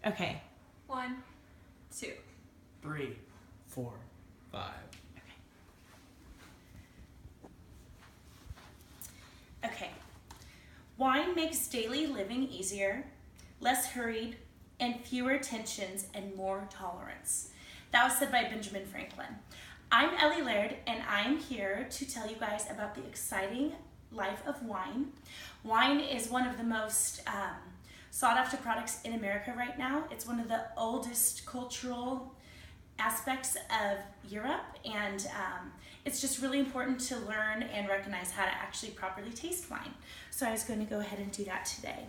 Okay. 1, 2, 3, 4, 5. Okay. Wine makes daily living easier, less hurried, and fewer tensions and more tolerance. That was said by Benjamin Franklin. I'm Ellie Laird, and I'm here to tell you guys about the exciting life of wine. Wine is one of the most sought after products in America right now. It's one of the oldest cultural aspects of Europe, and it's just really important to learn and recognize how to actually properly taste wine. So I was going to go ahead and do that today.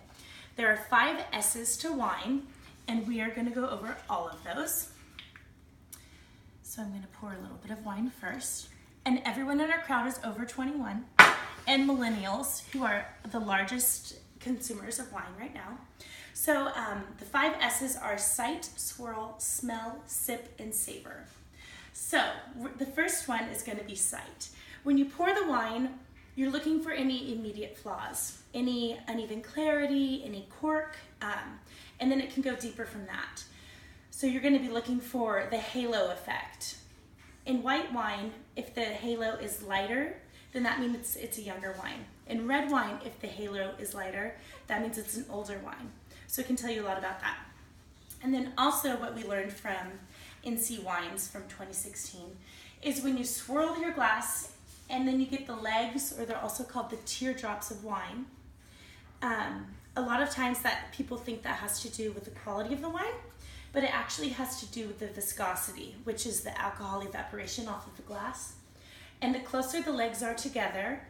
There are 5 S's to wine, and we are going to go over all of those. So I'm going to pour a little bit of wine first. And everyone in our crowd is over 21, and millennials, who are the largest consumers of wine right now. So the 5 S's are sight, swirl, smell, sip, and savor. So the first one is going to be sight. When you pour the wine, you're looking for any immediate flaws, any uneven clarity, any cork, and then it can go deeper from that. So you're going to be looking for the halo effect. In white wine, if the halo is lighter, then that means it's a younger wine. In red wine, if the halo is lighter, that means it's an older wine. So it can tell you a lot about that. And then also what we learned from NC Wines from 2016 is when you swirl your glass and then you get the legs, or they're also called the teardrops of wine. A lot of times that people think that has to do with the quality of the wine, but it actually has to do with the viscosity, which is the alcohol evaporation off of the glass. And the closer the legs are together,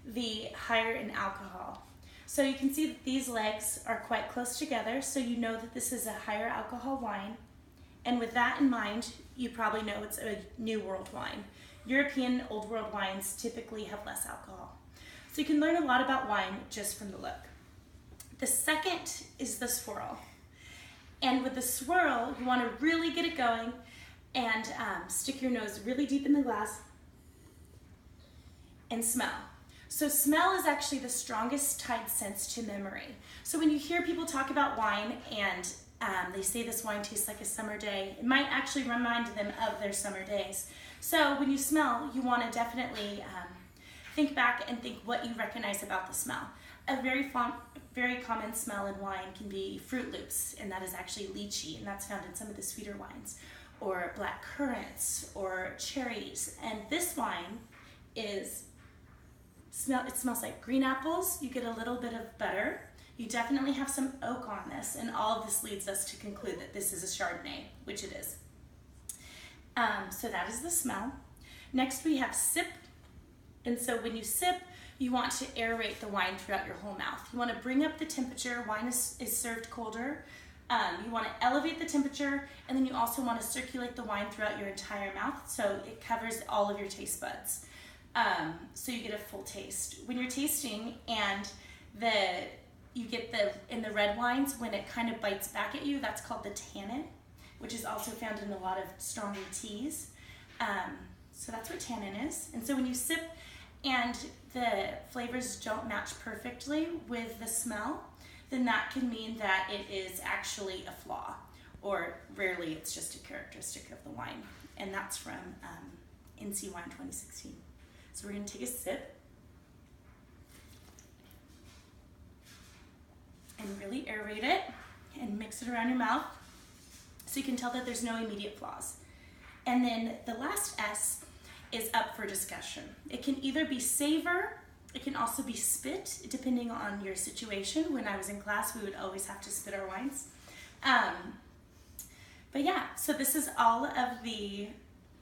the higher in alcohol. So you can see that these legs are quite close together, so you know that this is a higher alcohol wine. And with that in mind, you probably know it's a New World wine. European Old World wines typically have less alcohol. So you can learn a lot about wine just from the look. The second is the swirl. And with the swirl, you want to really get it going and stick your nose really deep in the glass and smell. So smell is actually the strongest tied sense to memory. So when you hear people talk about wine and they say this wine tastes like a summer day, it might actually remind them of their summer days. So when you smell, you want to definitely think back and think what you recognize about the smell. A very common smell in wine can be Fruit Loops, and that is actually lychee, and that's found in some of the sweeter wines, or black currants, or cherries. And this wine it smells like green apples. You get a little bit of butter. You definitely have some oak on this, and all of this leads us to conclude that this is a Chardonnay, which it is. So that is the smell. Next we have sip, and so when you sip, you want to aerate the wine throughout your whole mouth. You want to bring up the temperature. Wine is served colder. You want to elevate the temperature, and then you also want to circulate the wine throughout your entire mouth so it covers all of your taste buds. So you get a full taste. When you're tasting and you get in the red wines, when it kind of bites back at you, that's called the tannin, which is also found in a lot of stronger teas. So that's what tannin is. And so when you sip and the flavors don't match perfectly with the smell, then that can mean that it is actually a flaw, or rarely it's just a characteristic of the wine. And that's from NC Wine 2016. So we're going to take a sip and really aerate it and mix it around your mouth so you can tell that there's no immediate flaws. And then the last S is up for discussion. It can either be savor, it can also be spit, depending on your situation. When I was in class, we would always have to spit our wines. But yeah, so this is all of the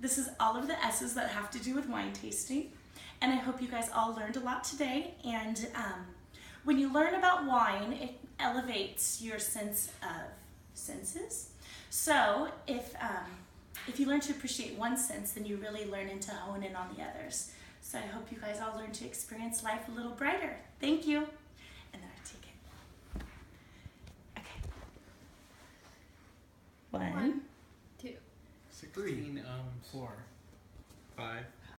S's that have to do with wine tasting. And I hope you guys all learned a lot today. And when you learn about wine, it elevates your sense of senses. So if you learn to appreciate one sense, then you really learn to hone in on the others. So I hope you guys all learn to experience life a little brighter. Thank you. And then I take it. Okay. 1, 2, 16, 4, 5.